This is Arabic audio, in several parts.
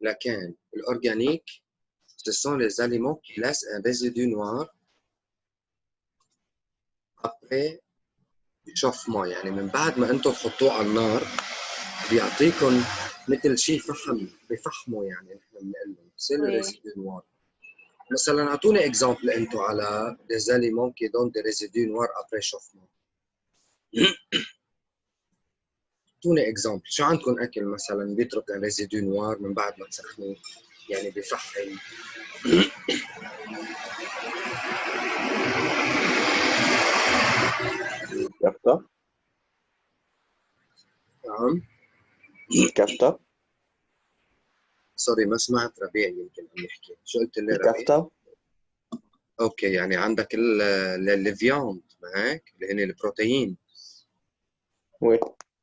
لكن الأورجانيك ce sont les aliments qui laissent un résidu noir après الشفمة. يعني من بعد ما انتم تحطوه على النار بيعطيكم مثل شيء فحم، بفحمه. يعني نحن بنقول له سي لو ريزيدو نوار. مثلا اعطوني اكزامبل انتم على des aliments qui donnent des résidus noirs après chauffement. اعطوني اكزامبل، شو عندكم اكل مثلا بيترك un résidu noir من بعد ما تسخنوه، يعني بفحم؟ كفتة. نعم. كفتة. سوري ما سمعت ربيع، يمكن عم يحكي. شو قلت لي ربيع؟ الكفتة. اوكي، يعني عندك الفياند معك اللي هن البروتين، وي.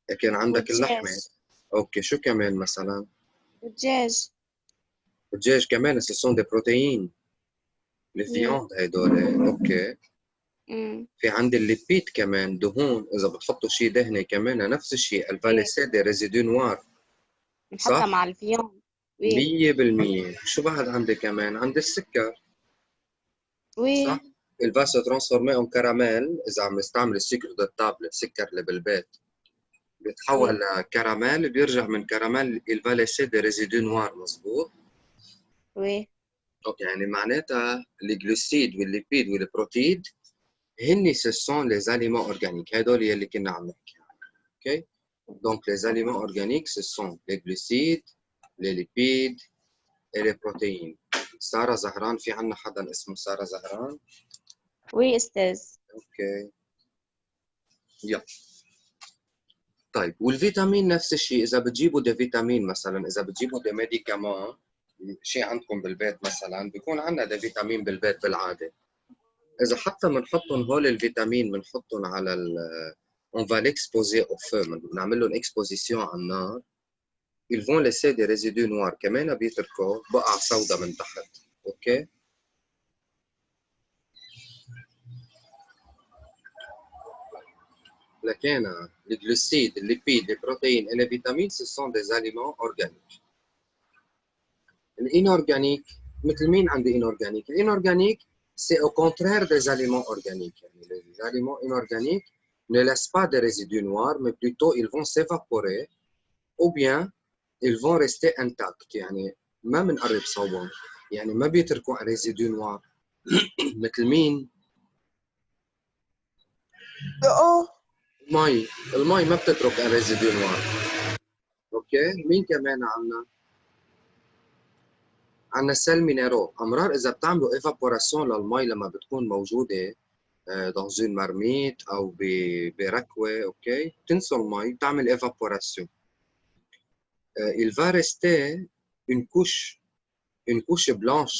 لكن عندك اللحمة. والدجاج. اوكي، شو كمان مثلا؟ والدجاج. الدجاج كمان ce sont des protéines. الفياند هيدول. اوكي. في عندي الليبيد كمان، دهون. اذا بتحطوا شيء دهني كمان نفس الشيء، الفاليسي دي ريزيدو نوار. نحطها مع الفياند. 100%. شو بعد عندي كمان؟ عندي السكر. صح؟ il va se transformer en caramel اذا عم نستعمل السكر دو تابل، السكر اللي بالبيت بيتحول لكراميل، بيرجع من كراميل il va laisser des résidus noirs. مظبوط؟ اوكي، يعني معناتها الجلوسيد والليبيد والبروتيد هن ce sont les aliments organiques. هدول يلي كنا عم نحكي عنهم. اوكي؟ donc les aliments organiques ce sont les glucides, les lipides et les protéines. سارة زهران، في عنا حدا اسمه سارة زهران؟ وي استاذ. اوكي. يلا. طيب والفيتامين نفس الشيء. اذا بتجيبوا دي فيتامين مثلا، اذا بتجيبوا دي ميديكامون، شيء عندكم بالبيت مثلا، بيكون عندنا دي فيتامين بالبيت بالعاده. اذا حتى بنحطهم هول الفيتامين بنحطهم على on va l'exposer au feu، بنعمل لهم اكسبوزيسيون على النار. ils vont laisser des résidus noirs، كمان بيتركوا بقع سوداء من تحت. اوكي. لكن الجلوسيد، الليبيد، البروتين et les vitamines ce sont des aliments organiques. الانورجانيك مثل مين عندي انورجانيك؟ الانورجانيك c'est au contraire des aliments organiques. يعني les aliments inorganiques ne laissent pas de résidus noirs, mais plutôt ils vont s'évaporer ou bien ils vont rester intacts. يعني ما بنقرب صوبهم، يعني ما بيتركوا un résidu noir. مثل مين؟ المي ما بتترك un résidu noir. اوكي. مين كمان عندنا؟ عندنا السيل مينيرو. امرار اذا بتعملوا ايفابوراسيون للمي لما بتكون موجوده dans une marmite او بركوه، اوكي، بتنسوا المي، بتعمل ايفابوراسيون. il va rester une couche blanche.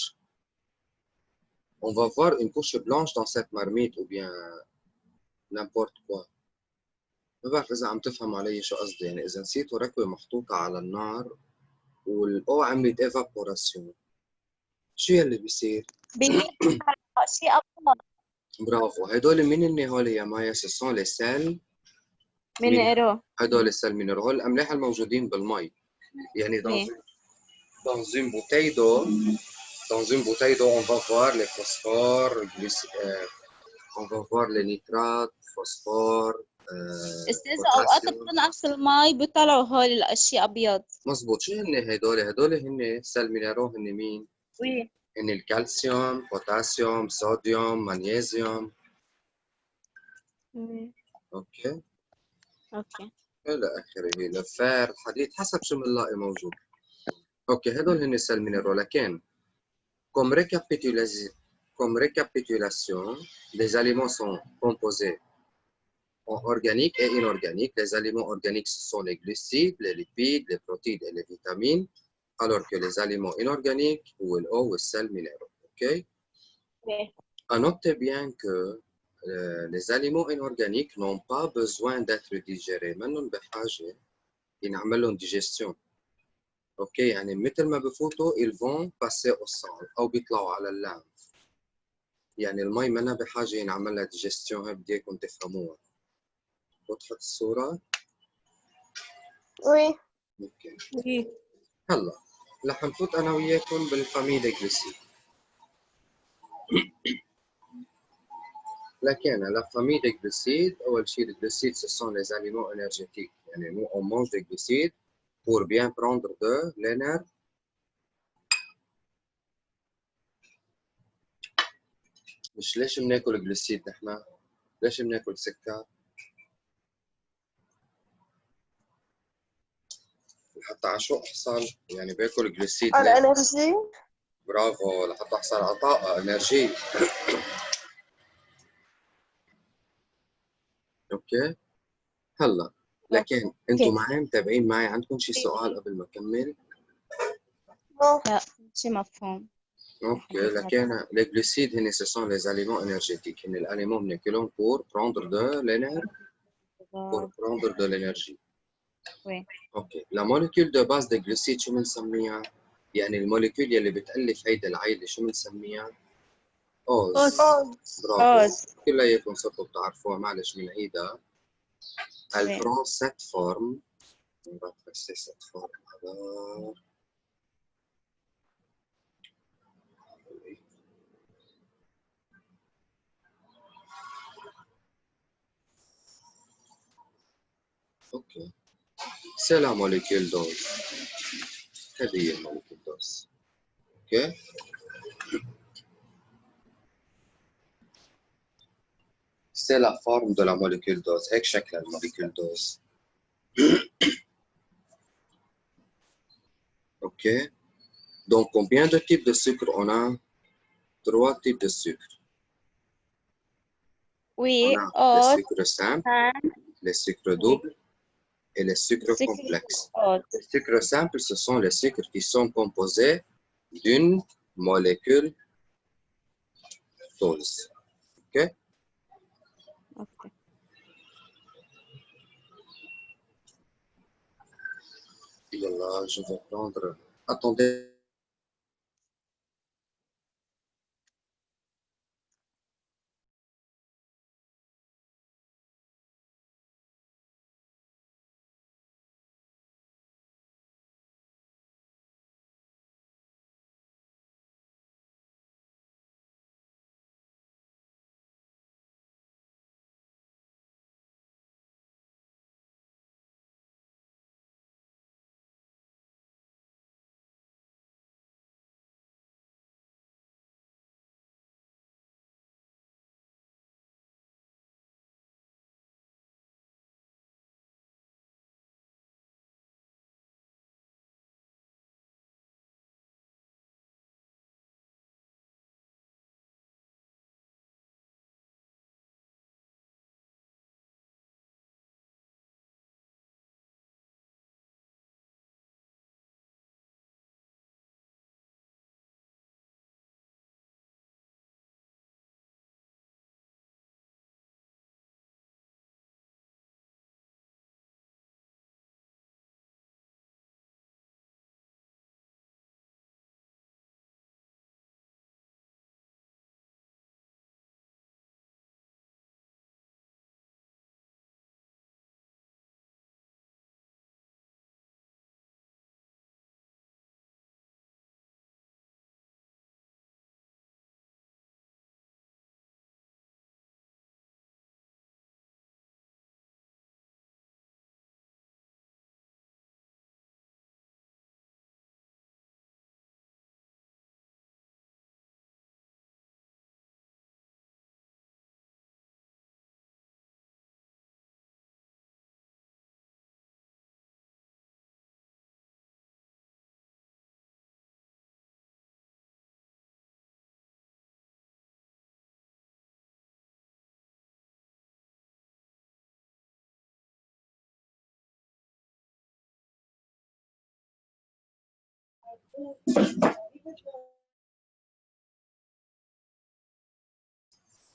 On va voir une couche blanche dans cette marmite ou bien n'importe quoi. ما بعرف اذا عم تفهم علي شو قصدي. يعني اذا نسيتوا ركوه محطوطه على النار والاو عملت ايفابوراسيون، شو يلي بيصير؟ شيء أبيض. برافو. هدول مين هن هول يا مايا؟ ce sont les sels مينيرو. هدول السيل مينيرو، هول الاملاح الموجودين بالمي. يعني dans une bouteille d'eau, on va voir les phosphores, on va voir les nitrates, phosphore. استاذ اوقات بتنقص المي بيطلعوا هول الاشياء ابيض. مزبوط. شو هن هدول؟ هدول هن سيل مينيرو. هن مين؟ هن الكالسيوم، بوتاسيوم، صوديوم، مغنيسيوم. اوكي الى اخره. الفير، الحديد، حسب شو بنلاقي موجود. اوكي. هدول هن السيل مينيرو. لكن comme récapitulation, les aliments sont composés en organique et inorganique. Les aliments organiques, ce sont les glucides, les lipides, les protéines et les vitamines, alors que les aliments inorganiques, ou l'eau ou le sel minéraux. OK? Notez bien que les aliments inorganiques n'ont pas besoin d'être digérés. Maintenant, ils ont une digestion. اوكي. يعني مثل ما بفوتوا ils vont passer au sang او بيطلعوا على اللحم. يعني المي منا بحاجه ينعمل لها ديجستيون. هي بدي اياكم تفهموها. وضحت الصوره؟ اوكي. هلا رح نفوت أنا وياكم بالفامي دي glucides. لكن la famille des glucides, أول شيء les glucides ce sont les aliments énergétiques. يعني nous on mange des glucides pour bien prendre de l'énergie. مش ليش بناكل جلوسيد نحن؟ ليش بناكل سكر؟ لحتى على شو احصل؟ يعني باكل جلوسيد على ليه؟ انرجي. برافو، لحتى احصل على طاقة انرجي. اوكي؟ هلا لكن انتم معي متابعين معي؟ عندكم شي سؤال قبل ما اكمل؟ لا شي مفهوم. اوكي، لكن les glucides هن ce sont les aliments énergétiques. هن الاليمون بناكلهم pour prendre de l'énergie. Pour prendre de l'énergie. Oui. اوكي، la molécule de base des glucides شو بنسميها؟ يعني الموليكول يلي بتألف هيدي العيلة شو بنسميها؟ أوز. برافو، كلياتكم صرتوا بتعرفوها، معلش بنعيدها. Elle prend cette forme. On va tracer cette forme alors. Ok. C'est la molécule d'ose. هذه هي الموليكول d'ose. Ok. C'est la forme de la molécule d'ose. هيك شكل الموليكول d'ose. Ok. Donc, combien de types de sucre on a? 3 types de sucre. Oui, On a les sucres simples, les sucres doubles et les sucres complexes. Les sucres simples, ce sont les sucres qui sont composés d'une molécule d'ose. OK? Ok. Voilà, je vais prendre. Attendez.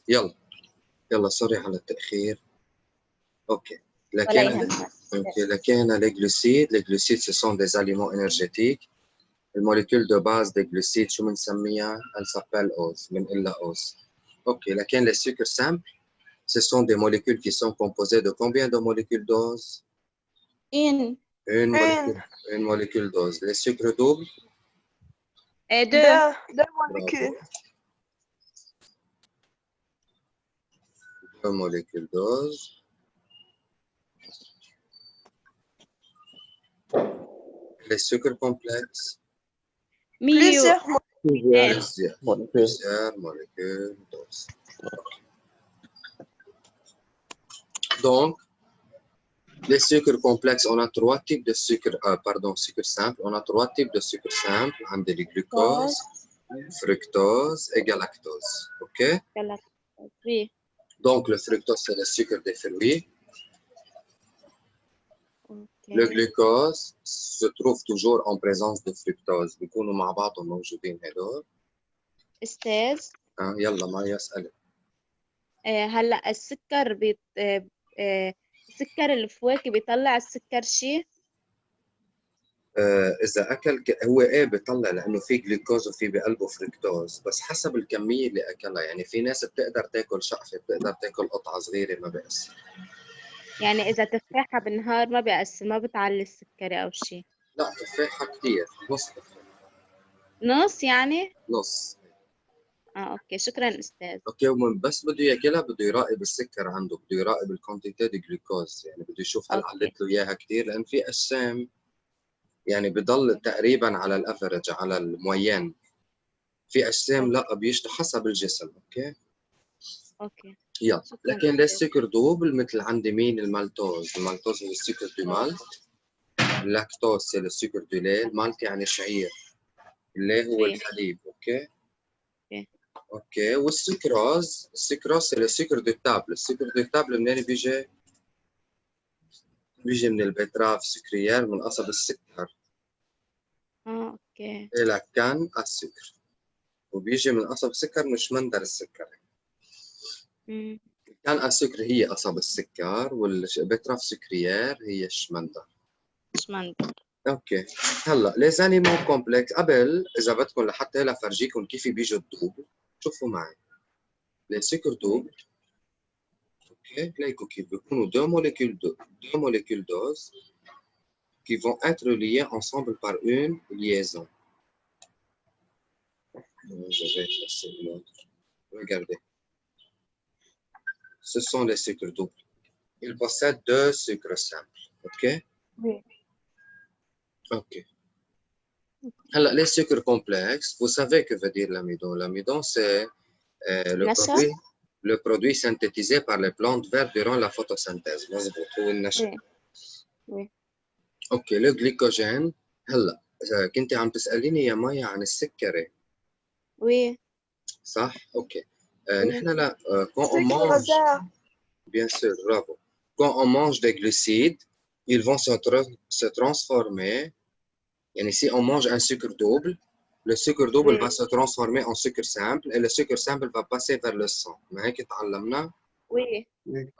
يلا يلا سوري على التأخير. اوكي لكن les glucides ce sont des aliments énergétiques. La molécule de base des glucides شو بنسميها؟ elle s'appelle OZ. بنقلها OZ. اوكي لكن les sucres simples ce sont des molécules qui sont composées de combien de molécules d'OZ? Une molécule d'OZ. Les sucres doubles دو. deux molécules. Deux molécules d'ose. Les sucres complexes. ميو. Plusieurs molécules. Plusieurs molécules d'ose. Donc, les sucres complexes, on a trois types de sucre, sucre simple. On a trois types de sucre simple. On a le glucose, fructose et galactose. OK? Oui. Donc, le fructose, c'est le sucre des fruits. Okay. Le glucose se trouve toujours en présence de fructose. بيكونوا مع بعضهم موجودين هدول. أستاذ يلا معي اسألي. هلا السكر سكر الفواكه بيطلع السكر شيء؟ إذا أكل هو إيه بيطلع لأنه في جلوكوز وفي بقلبه فركتوز بس حسب الكمية اللي أكلها يعني في ناس بتقدر تاكل شقفة بتقدر تاكل قطعة صغيرة ما بيأثر. يعني إذا تفاحة بالنهار ما بيأثر ما بتعلي السكري أو شيء؟ لا تفاحة كتير نص تفاحة. نص يعني؟ نص. أوكي شكرا أستاذ. أوكي ومن بس بده ياكلها بده يراقب السكر عنده بده يراقب الكونتيتي دي جلوكوز يعني بده يشوف هل علت له إياها كتير لأن في أجسام يعني بضل تقريبا على الافرج على الموين في اجسام لا بيشتغل حسب الجسم. اوكي يلا لكن للسكر دوبل مثل عندي مين المالتوز هو السكر دو مالت. اللاكتوز c'est le sucre du lait. المالت يعني شعير اللي هو الحليب. اوكي والسكروز c'est le sucre de table. السكر دو تابل منين بيجي من البتراف سكريير من قصب السكر. اوكي إلى كان السكر وبيجي من قصب السكر مش منظر السكر. كان السكر هي قصب السكر والبتراف سكريير هي الشمندر. اوكي هلا لي زانيمون كومبلكس قبل اذا بدكم لحتى هلا فرجيكم كيف بيجوا الدوبل شوفوا معي لي سكر دوبل. اوكي تلاقوا كيف بيكونوا deux molécules d'ose qui vont être liées ensemble par une liaison. Je vais laisser une autre. Regardez. Ce sont les sucres doubles. Ils possèdent deux sucres simples. OK? Oui. OK. Alors, les sucres complexes, vous savez que veut dire l'amidon. L'amidon, c'est le produit synthétisé par les plantes vertes durant la photosynthèse. Oui. OK. Le glycogène, هلا كنت عم تسأليني يا مايا عن السكري. Oui. صح؟ OK. نحن لا quand on mange bien sûr, bravo. Quand on mange des glucides, ils vont se transformer. Et si on mange un sucre double, le sucre double va se transformer en sucre simple et le sucre simple va passer vers le sang. Oui.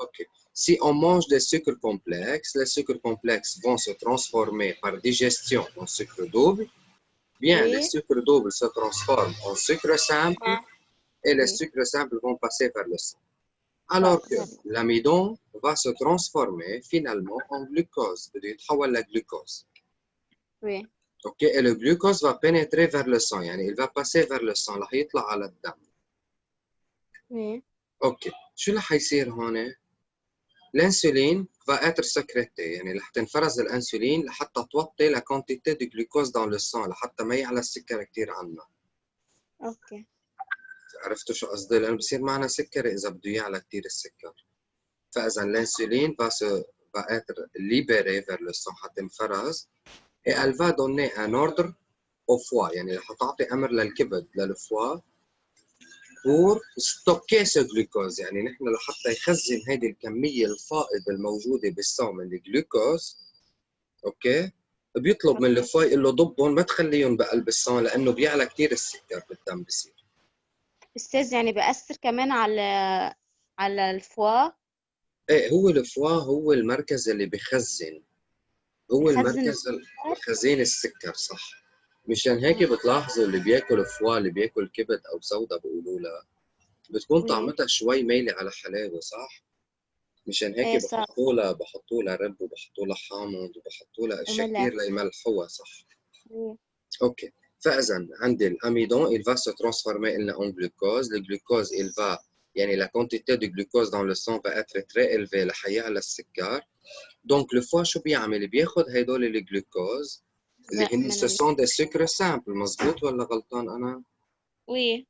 Ok. Si on mange des sucres complexes, les sucres complexes vont se transformer par digestion en sucre double. Bien, les sucres doubles se transforment en sucre simple et les sucres simples vont passer vers le sang. Alors que l'amidon va se transformer finalement en glucose, يتحول لجلوكوز. Oui. OK, et le glucose va pénétrer vers le sang, يعني il va passer vers le sang, رح يطلع على الدم. Oui. OK, شو رح يصير هون؟ L'insuline va être sécrétée، يعني رح تنفرز الانسولين لحتى توطي la quantité de glucose dans le sang لحتى ما يعلى السكر كثير عنا. اوكي. عرفتوا شو قصدي؟ لأنه بصير معنا سكري إذا بده يعلى كثير السكر. فإذا l'insuline va être libérée vers le sang حتنفرز et elle va donner un ordre au foie يعني رح تعطي أمر للكبد للفوا pour stocker ce glucose يعني نحن لحتى يخزن هذه الكمية الفائضة الموجودة بالصوم من الجلوكوز. اوكي بيطلب من الفوا يقول له ضبهم ما تخليهم بقلب الصوم لأنه بيعلى كثير السكر بالدم بصير. أستاذ يعني بأثر كمان على الفوا؟ ايه هو الفوا هو المركز اللي بخزن المركز خزين السكر صح. مشان هيك بتلاحظوا اللي بياكل فوا اللي بياكل كبد او سودا بيقولوا لها بتكون طعمتها شوي ميلة على حلاوه صح. مشان هيك بحطوا لها رب وبحطوا لها حامض وبحطوا لها اشياء كثير ليملحوها صح. اوكي فإذا عندي l'amidon, il va se transformer en glucose. Le glucose, il va, يعني la quantité de glucose dans le sang va être très élevée لحيعلى السكر. Donc le foie شو بيعمل؟ بياخد هدول الجلوكوز اللي هن ce sont des sucres simples. مزبوط ولا غلطان أنا؟ وي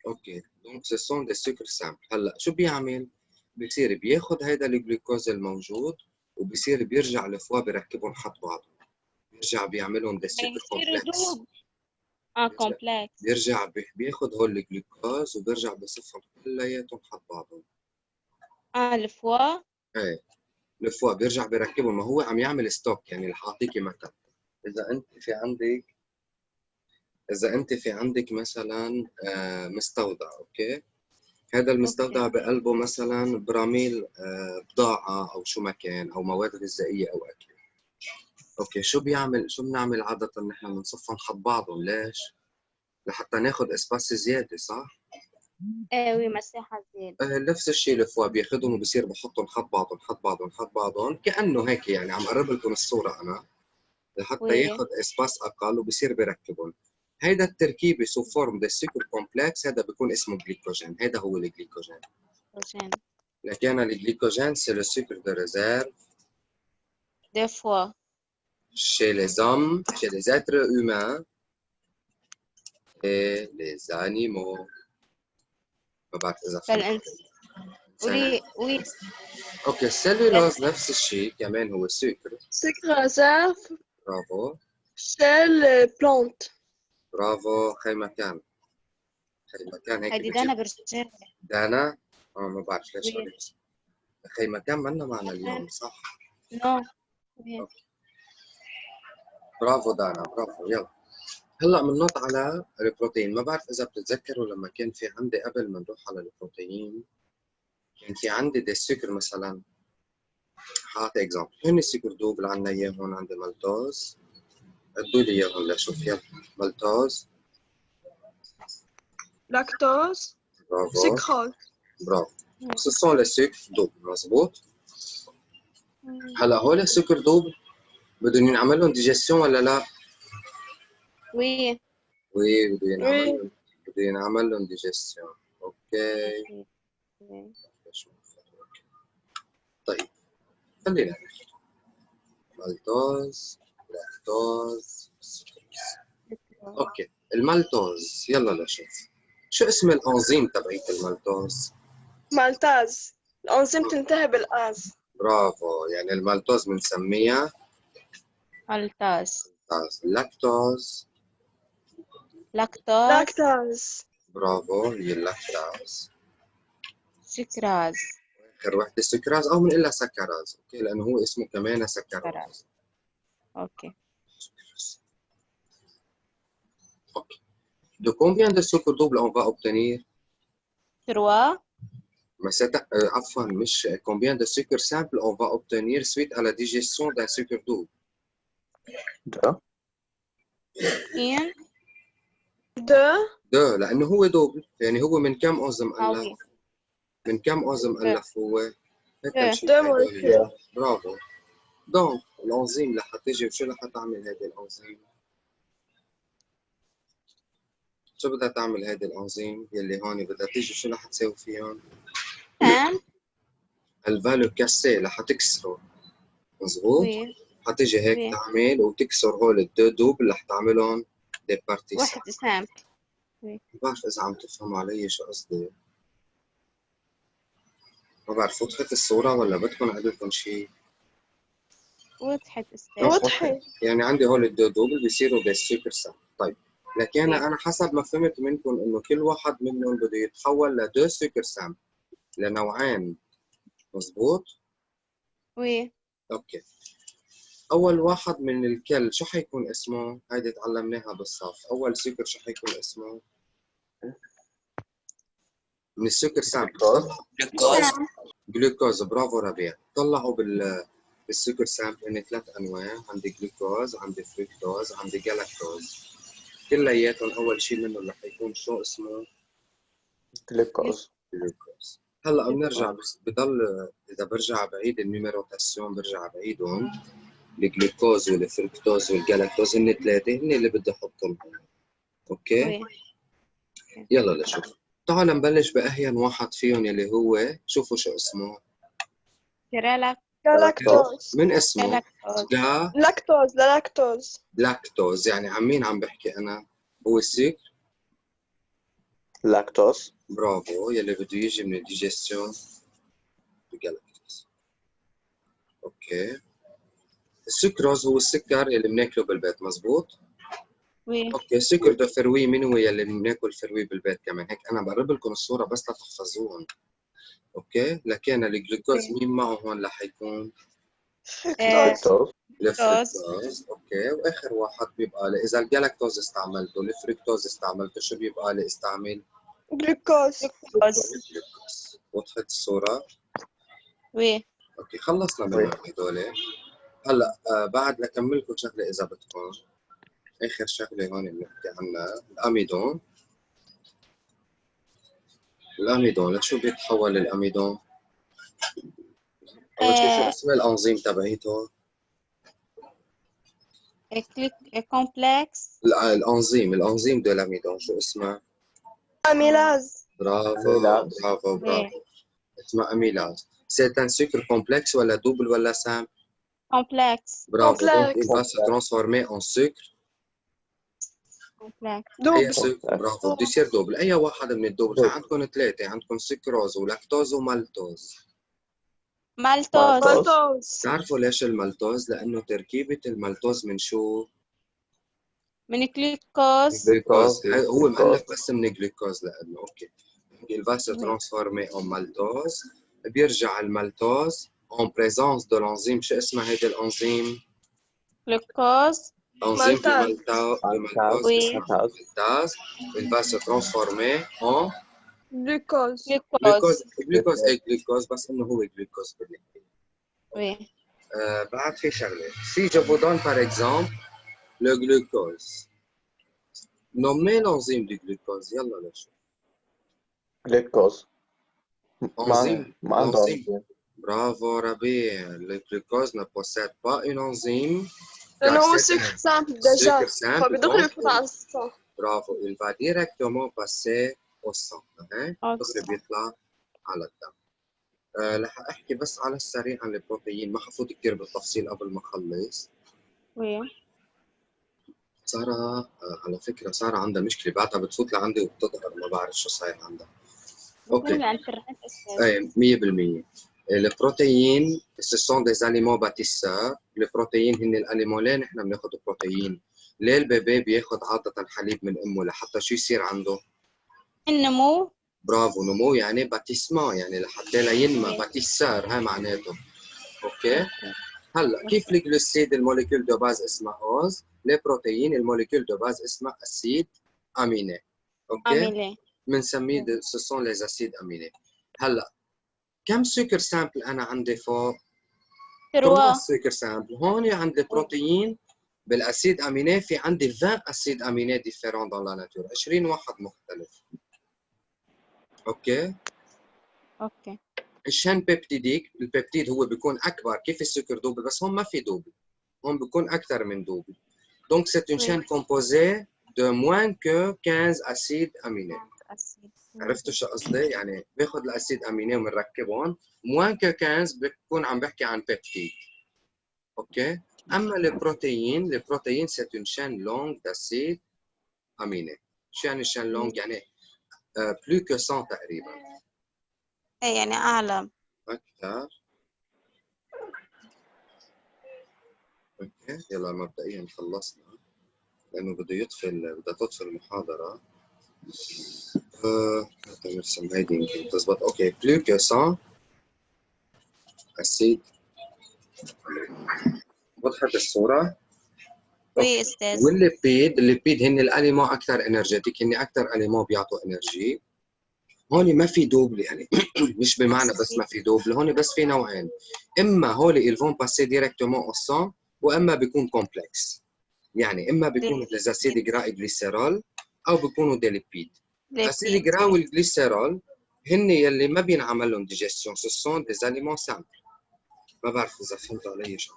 اوكي دونك سو سون دي سكر سامبل. هلا شو بيعمل؟ بصير بياخذ هيدا الجلوكوز الموجود وبصير بيرجع الفوا بيركبهم حط بعضهم، بيرجع بيعملهم دي سكر بيصيروا كومبلكس. دوب كومبلكس. بيرجع بياخذ هول الجلوكوز وبيرجع بصفهم كلياتهم حط بعضهم. الفوا ايه الفوا بيرجع بيركبهم، ما هو عم يعمل ستوك. يعني رح اعطيكي مثل، اذا انت في عندك مثلا مستودع، اوكي، هذا المستودع بقلبه مثلا براميل بضاعة أو شو ما كان، أو مواد غذائية أو أكل. أوكي شو بنعمل عادة؟ نحن بنصفهم حط بعضهم. ليش؟ لحتى ناخذ اسباس زيادة، صح؟ وي مساحة زيادة. نفس الشيء الفوا بياخذهم وبصير بحطهم حط بعضهم كأنه هيك. يعني عم قرب لكم الصورة أنا لحتى ياخذ اسباس أقل وبصير بركبهم. هيدا التركيبة سو فورم دي سكر كومبلكس، هذا بيكون اسمه جليكوجين. هذا هو الجليكوجين. لكن le glycogène, c'est le sucre de réserve Des fois. chez les hommes, chez les êtres humains et les animaux. ما بعرف إذا فهمت. وي أوكي السلولوز نفس الشيء كمان هو سكر. Sucre réserve برافو chez les plantes. برافو. خي مكان هيك هيدي دانا برجع. دانا؟ ما بعرف ليش عرفت. خي مكان منا معنا اليوم، صح؟ نو. برافو دانا برافو. يلا هلا بننط على البروتين. ما بعرف اذا بتتذكروا لما كان في عندي قبل ما نروح على البروتين كان في عندي دي سكر مثلا. هات اكزامبل، هن السكر دوبل عندنا اياه هون. عندي مالتوز، عدوا لي اياهم لشوف. يلا مالتوز، Lactose. برافو Sucrose. برافو. ce sont les sucres doubles. مزبوط. هلا هول السكر دوبل بدهم ينعمل لهم ديجيستيون ولا لا؟ وي وي بده ينعمل لهم ديجيستيون. اوكي طيب خلينا ناخذ مالتوز، لاكتوز، اوكي المالتوز. يلا لشوف شو اسم الانزيم تبعيت المالتوز؟ Maltase. الأنزيم تنتهي بالآز. برافو. يعني المالتوز بنسميها التاز. لاكتوز. لاكتاز. برافو هي اللاكتاز. سكراز. اخر وحده سكراز او بنقول لها سكراز، اوكي، لانه هو اسمه كمان سكراز. اوكي. اوكي de combien de sucre double on va obtenir؟ 3. عفوا مش combien de sucre simple on va obtenir suite à la digestion d'un sucre double؟ 2. 2 لانه هو دوبل. يعني هو من كم انزيم مؤلف؟ من كم انزيم مؤلف هو؟ هيك 2 مولكيول. برافو. دونك الانزيم رح تيجي وشو رح تعمل هذه الانزيم؟ شو بدها تعمل هذه الانزيم يلي هون بدها تيجي شو رح تساوي فيهم؟ الفالو كاسي رح تكسره. مزبوط؟ حتيجي هيك تعمل وتكسر هول الدو دوبل رح تعملهم دي بارتي. واحد سامبل. ما بعرف إذا عم تفهموا علي شو قصدي. ما بعرف وضحت الصورة ولا بدكم أعيد لكم شيء؟ وضحت وضحت. يعني عندي هول الدو دوبل بيصيروا دي سوبر سامبل. طيب لكن أنا حسب ما فهمت منكم إنه كل واحد منهم بده يتحول لدو سوبر سامبل لنوعين. مزبوط؟ وي. أوكي. أول واحد من الكل شو حيكون اسمه؟ هيدي تعلمناها بالصف. أول سكر شو حيكون اسمه؟ من السكر سامبل. جلوكوز. برافو ربيع. طلعوا بالسكر سامبل هن 3 أنواع. عندي جلوكوز، عندي فركتوز، عندي جلاكتوز. كلياتهم أول شيء منهم رح يكون شو اسمه؟ جلوكوز. هلا بنرجع بضل إذا برجع بعيد النيوميروتاسيون برجع بعيدهم. الجلوكوز والفركتوز والجلاكتوز هن 3 هن اللي بدي احطهم. اوكي وي يلا لشوف. تعال نبلش باهين واحد فيهم يلي هو شوفوا شو اسمه كريلاك لاكتوز. من اسمه لاكتوز لاكتوز. لاكتوز. يعني عن مين عم بحكي انا؟ هو السكر. لاكتوز. برافو، يلي بده يجي من الديجستيون بالجلاكتوز. اوكي. السكروز هو السكر يلي بناكله بالبيت، مزبوط؟ وي اوكي. سكر دو فروي، مين هو يلي بناكل فروي بالبيت كمان؟ هيك انا بقرب لكم الصوره بس لتحفظوهم. اوكي. لكن الجلوكوز مين معه هون رح يكون؟ فركتوز. لاكتوز. الفركتوز. اوكي. واخر واحد بيبقى لي اذا الجلاكتوز استعملته، الفركتوز استعملته، شو بيبقى لي استعمل؟ جلوكوز. الجلوكوز. وضحت الصوره؟ وي اوكي خلصنا منهم هدول. هلا بعد لكملكم شغله اذا بدكم. اخر شغله هون بنحكي عنها الاميدون. الاميدون لشو بيتحول الاميدون؟ اول شيء شو اسم الانزيم تبعيته؟ كومبلكس الانزيم دو الاميدون شو اسمه؟ أميلاز. برافو أميلاز. برافو برافو. اسمها اميلاز. C'est un sucre complexe ولا double ولا simple؟ كومبلكس برافو. Donc il va كومبلكس. se transformer en sucre. كومبلكس اي دوبل. سكر؟ برافو. بده يصير دوبل. اي واحد من الدوبل؟ في عندكم ثلاثه، عندكم سكروز ولاكتوز ومالتوز. مالتوز مالتوز. تعرفوا ليش المالتوز؟ لانه تركيبه المالتوز من شو؟ من جلوكوز جلوكوز. هو جلوكوز. مؤلف بس من الجلوكوز لانه اوكي. Il va se transformer en maltose. بيرجع المالتوز en présence de l'enzyme. شو اسمها هيدي الانزيم؟ جلوكوز انزيم دو مالتاز. مالتوز وي اسمها مالتاز. Il va se transformer en جلوكوز. جلوكوز. جلوكوز جلوكوز اي جلوكوز، بس انه هو جلوكوز بالنهاية. وي بعد في شغله. Si je vous donne par exemple le glucose. Nommez l'enzyme du glucose. يلا لشوف. جلوكوز. Enzyme. ما عنده L'enzyme. أنزيم. Bravo Rabih. Le glucose ne possède pas une enzyme. لأنه هو c'est سكر سامبل un ديجا. sucre simple. فبدغري Donc, بفوت على الصف. bravo. Il va directement passer au sang. دغري أوكي. بيطلع على الدم. رح احكي بس على السريع عن البروتين، ما حفوت كثير بالتفصيل قبل ما اخلص. وي سارة على فكرة سارة عندها مشكلة، بعدها بتفوت لعندي وبتظهر ما بعرف شو صاير عندها. اوكي. الانترنت استاذ. ايه 100%. البروتين ce sont des aliments bâtisseurs. البروتين هن الاليمون. ليه نحن بناخذ بروتين؟ ليه البيبي بياخذ عادة حليب من امه؟ لحتى شو يصير عنده؟ النمو برافو. نمو يعني باتيسمان، يعني لحتى لا ينمى. إيه. باتيسار هاي معناته. اوكي. أوكي. هلا كيف الجلوسيد الموليكول دو باز اسمها اوز، لي بروتين الموليكول دو باز اسمها اسيد اميني. اوكي. عاملة بنسميه سو سون لي اسيد اميني. هلا كم سكر سامبل انا عندي فوق؟ 3 تروا سكر سامبل. هون عند البروتين بالاسيد اميني في عندي 20 اسيد اميني ديفيرون دون لا ناتور، 20 واحد مختلف. اوكي. اوكي الشين بيبتيديك، البيبتيد هو بيكون اكبر كيف السكر دوبل، بس هون ما في دوبل، هون بيكون اكثر من دوبل. Donc c'est une chaîne composée de moins que 15 acides aminés. عرفتوا شو قصدي؟ يعني باخذ الاسيد اميني وبنركبهم moins que 15 بكون عم بحكي عن بيبتيد. اوكي؟ اما البروتين c'est une chaîne longue d'acides aminés. شو يعني chaîne longue؟ يعني plus que 100 تقريبا. ايه يعني اعلى. اكثر. اوكي يلا مبدئيا خلصنا لانه بدها تطفي المحاضره. نرسم هيدي يمكن تزبط. اوكي. بلو كو 100 اسيد. وضحت الصوره؟ وي استاذ. والليبيد هن الاليمون اكثر انرجيتيك، هن اكثر اليمون بيعطوا انرجي. هون ما في دوبل يعني مش بمعنى بس ما في دوبل، هون بس في نوعين، اما هولي ils vont passer directement au sang واما بيكون كومبلكس. يعني اما بيكونوا des acides gras glycérol او بيكونوا des lipides. الاسيد جرا والجليسيرول هن يلي ما بينعمل لهم ديجيستيون، سو سون دي اليمون سامبل. ما بعرف اذا فهمتوا علي شو.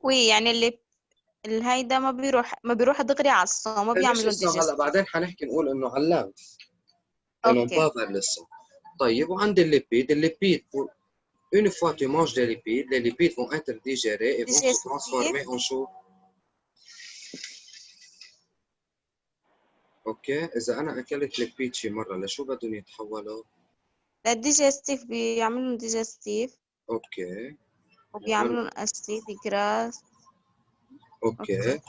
وي يعني الهيدا ما بيروح دغري على الصون، ما مش بيعملوا الصون، هلا ديجست. بعدين حنحكي نقول انه على اللمف انه اوكي pas vers le sang. طيب وعند الليبيد pour une fois tu manges des lipides, les lipides vont être digérés et vont se ديجستيف. transformer en chaud. اوكي، اذا انا اكلت ليبيد شي مره لشو بدهم يتحولوا؟ الديجستيف بيعملوا ديجستيف اوكي وبيعملوا اسيد جراس. اوكي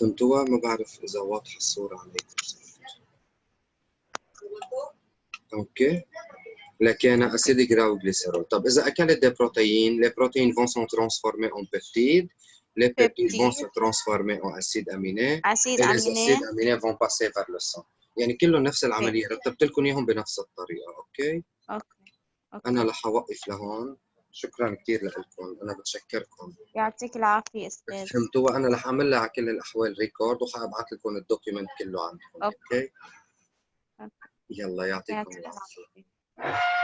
فهمتوها؟ ما بعرف اذا واضحه الصوره عليكم. اوكي لكن اسيد جرا وجليسيرول. طب اذا اكلت دي بروتين، les protéines vont se transformer en peptides, les peptides vont se transformer en acides aminés اسيد et les acides امينيه. aminés vont passer vers le sang. يعني كله نفس اوكي العمليه، رتبت لكم اياهم بنفس الطريقه. اوكي اوكي انا اوكي. رح اوقف لهون. شكرا كثير لكم، انا بتشكركم. يعطيك العافيه استاذ. فهمتوها؟ انا رح اعمل لها على كل الاحوال ريكورد وحابعث لكم الدوكيومنت كله عندكم. اوكي اوكي يلا يعطيكم يعطيك العافيه. العافيه.